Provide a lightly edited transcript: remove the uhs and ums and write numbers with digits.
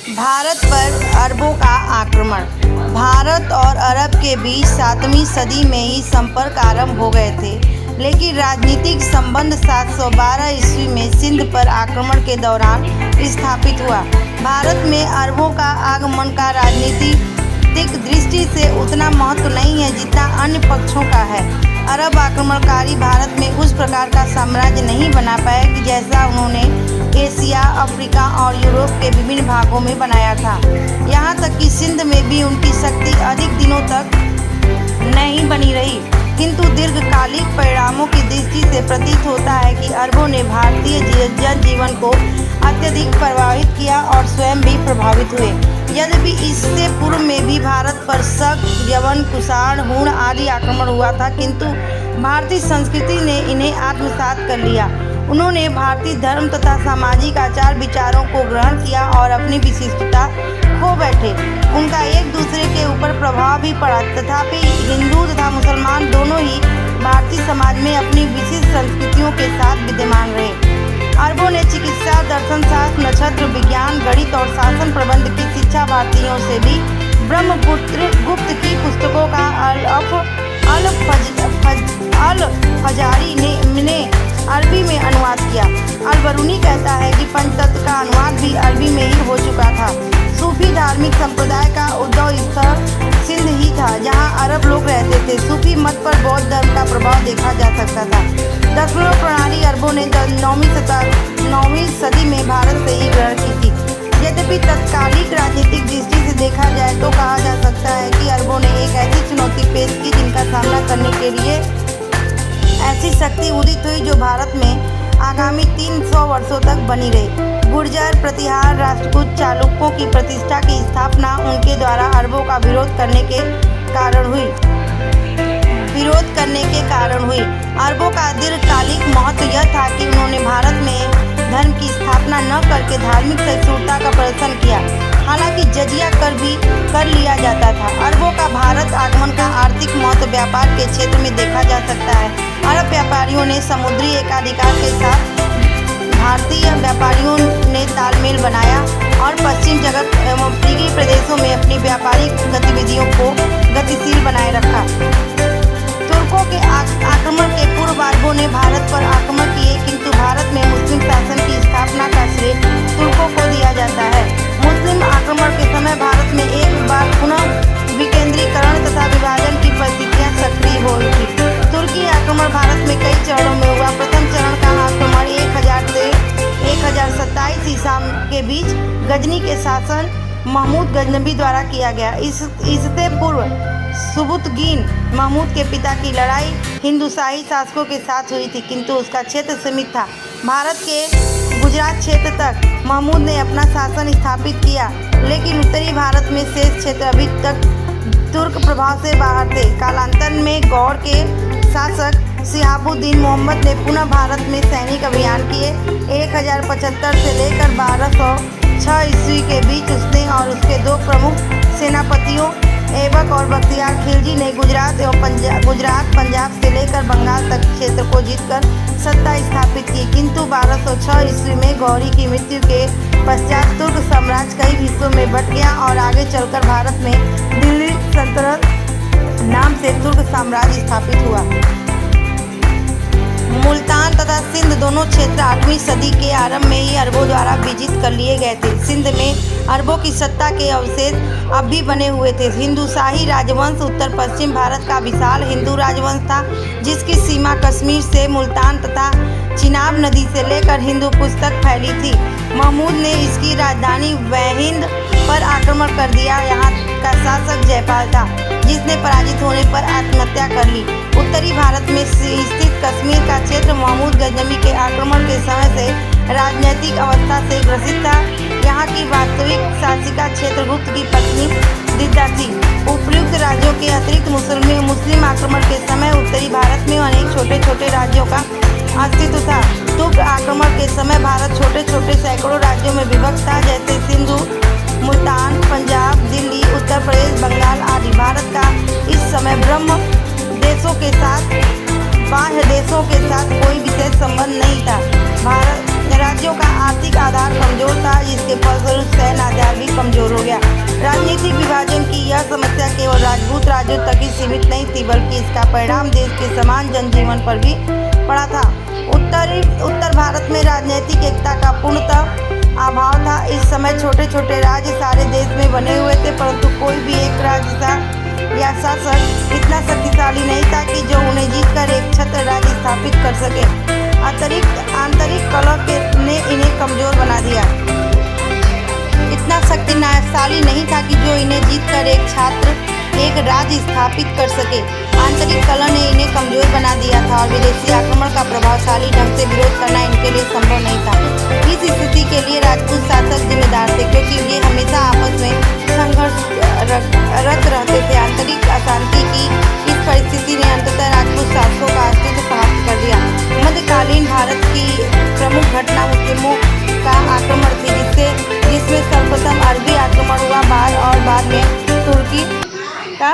भारत पर अरबों का आक्रमण। भारत और अरब के बीच 7वीं सदी में ही संपर्क आरंभ हो गए थे, लेकिन राजनीतिक संबंध 712 ईस्वी में सिंध पर आक्रमण के दौरान स्थापित हुआ। भारत में अरबों का आगमन का राजनीतिक दृष्टि से उतना महत्व नहीं है जितना अन्य पक्षों का है। अरब आक्रमणकारी भारत में उस प्रकार का साम्राज्य नहीं बना पाए कि जैसा उन्होंने एशिया, अफ्रीका और यूरोप के विभिन्न भागों में बनाया था। यहाँ तक कि सिंध में भी उनकी शक्ति अधिक दिनों तक नहीं बनी रही, किंतु दीर्घकालिक परिणामों की दृष्टि से प्रतीत होता है कि अरबों ने भारतीय जनजीवन को अत्यधिक प्रभावित किया और स्वयं भी प्रभावित हुए। यद्यपि इससे पूर्व में भी भारत पर शक, यवन, कुषाण, हूण आदि आक्रमण हुआ था, किंतु भारतीय संस्कृति ने इन्हें आत्मसात कर लिया। उन्होंने भारतीय धर्म तथा सामाजिक आचार विचारों को ग्रहण किया और अपनी विशिष्टता खो बैठे। उनका एक दूसरे के ऊपर प्रभाव भी पड़ा, तथापि हिंदू तथा मुसलमान दोनों ही भारतीय समाज में अपनी विशिष्ट संस्कृतियों के साथ विद्यमान रहे। अरबों ने चिकित्सा, दर्शन शास्त्र, नक्षत्र विज्ञान, गणित और शासन प्रबंध की शिक्षा भारतीयों से भी ब्रह्मपुत्र गुप्त की पुस्तकों का अल-फजारी ने अरबी में अनुवाद किया। अल-बरूनी कहता है कि पंचतत्व का अनुवाद भी अरबी में ही हो चुका था। सूफी धार्मिक संप्रदाय का उद्भव स्थल सिंध ही था, जहाँ अरब लोग रहते थे। सूफी मत पर बौद्ध धर्म का प्रभाव देखा जा सकता था। दशमलव प्रणाली अरबों ने 9वीं सदी में भारत से ही ग्रहण की थी। यद्यपि तत्कालिक राजनीतिक दृष्टि से देखा जाए तो कहा जा सकता है कि अरबों ने एक ऐसी चुनौती पेश की जिनका सामना करने के लिए ऐसी शक्ति उदित हुई जो भारत में आगामी 300 वर्षों तक बनी रही। गुर्जर, प्रतिहार, राष्ट्रकूट, चालुक्यों की प्रतिष्ठा की स्थापना उनके द्वारा अरबों का विरोध करने के कारण हुई। अरबों का दीर्घकालिक महत्व यह था कि उन्होंने भारत में धर्म की स्थापना न करके धार्मिक सहिष्णुता का प्रदर्शन किया, हालांकि जजिया कर लिया जाता था। अरबों का भारत आगमन का आर्थिक महत्व व्यापार के क्षेत्र में देखा जा सकता है। अरब व्यापारियों ने समुद्री एकाधिकार के साथ भारतीय व्यापारियों ने तालमेल बनाया और पश्चिम जगत एवं अफ्रीकी प्रदेशों में अपनी व्यापारिक गतिविधियों को गतिशील बनाए रखा। तुर्कों के आक्रमण के पूर्व अरबों ने भारत पर आक्रमण किए, किंतु भारत में मुस्लिम शासन की स्थापना का श्रेय तुर्कों को दिया जाता है। मुस्लिम आक्रमण के समय भारत में एक बार पुनः विकेंद्रीकरण तथा विभाजन की परिस्थितियां सक्रिय हो उठी। तुर्की आक्रमण भारत में कई चरणों में हुआ। प्रथम चरण का आक्रमण 1000 से 1027 ईसा के बीच गजनी के शासन महमूद गजनबी द्वारा किया गया। इससे पूर्व सुबुतगीन महमूद के पिता की लड़ाई हिंदुशाही शासकों के साथ हुई थी, किंतु उसका क्षेत्र सीमित था। भारत के गुजरात क्षेत्र तक महमूद ने अपना शासन स्थापित किया, लेकिन उत्तरी भारत में शेष क्षेत्र अभी तक तुर्क प्रभाव से बाहर थे। कालांतर में गौड़ के शासक शिहाबुद्दीन मोहम्मद ने पुनः भारत में सैनिक अभियान किए। 1075 से लेकर 1206 ईस्वी के बीच उसने और उसके दो प्रमुख सेनापतियों ऐबक और बख्तियार खिलजी ने गुजरात, पंजाब से लेकर बंगाल तक क्षेत्र को जीतकर सत्ता स्थापित की, किंतु 1206 ईस्वी में गौरी की मृत्यु के पश्चात तुर्क साम्राज्य कई हिस्सों में बंट गया और आगे चलकर भारत में दिल्ली सल्तनत नाम से तुर्क साम्राज्य स्थापित हुआ। मुल्तान तथा सिंध दोनों क्षेत्र 8वीं सदी के आरंभ में ही अरबों द्वारा विजित कर लिए गए थे। सिंध में अरबों की सत्ता के अवशेष अब भी बने हुए थे। हिंदूशाही राजवंश उत्तर पश्चिम भारत का विशाल हिंदू राजवंश था, जिसकी सीमा कश्मीर से मुल्तान तथा चिनाब नदी से लेकर हिंदूकुश तक फैली थी। महमूद ने इसकी राजधानी वहिंद पर आक्रमण कर दिया। यहाँ का शासक जयपाल था, जिसने पराजित होने पर आत्महत्या कर ली। उत्तरी भारत में स्थित कश्मीर का क्षेत्र महमूद गजनबी के आक्रमण के समय से राजनीतिक अवस्था से ग्रसित था। यहाँ की वास्तविक शासिका क्षेत्रगुप्त की पत्नी दिद्दा थी। उपर्युक्त राज्यों के अतिरिक्त मुस्लिम आक्रमण के समय उत्तरी भारत में अनेक छोटे छोटे राज्यों का अस्तित्व था। तुर्क आक्रमण के समय भारत छोटे छोटे सैकड़ों राज्यों में विभक्त था, जैसे सिंधु, मुल्तान, पंजाब, दिल्ली, उत्तर प्रदेश, बंगाल आदि। भारत का इस समय बाह्य देशों के साथ कोई विशेष संबंध नहीं था। भारत राज्यों का आर्थिक आधार आधार कमजोर था, जिसके फलस्वरूप सैन्य आधार भी कमजोर हो गया। राजनीतिक विभाजन की यह समस्या केवल राजपूत राज्यों तक ही सीमित नहीं थी, बल्कि इसका परिणाम देश के समान जनजीवन पर भी पड़ा था। उत्तर भारत में राजनीतिक एकता का पूर्णतः अभाव था। इस समय छोटे छोटे राज्य सारे देश में बने हुए थे, परंतु कोई भी एक राज्य या शासक इतना शक्तिशाली नहीं था कि जो उन्हें जीतकर एक छत्र राज्य स्थापित कर सके। आंतरिक कलह ने इन्हें कमजोर बना दिया। इतना शक्तिशाली नहीं था कि जो इन्हें जीतकर एक राज्य स्थापित कर सके। आंतरिक कलह ने इन्हें कमजोर बना दिया था और विदेशी आक्रमण का प्रभावशाली ढंग से विरोध करना इनके लिए संभव नहीं था। इस स्थिति के लिए राजपूत शासक जिम्मेदार थे, क्योंकि ये हमेशा आपस में संघर्षरत रहते थे। आंतरिक अशांति की इस परिस्थिति ने अंततः राजपूत शासकों का अस्तित्व समाप्त कर दिया। मध्यकालीन भारत की प्रमुख घटना मुस्लिमों का आक्रमण थी, जिसमें सर्वप्रथम अरबी आक्रमण हुआ और बाद में तुर्की का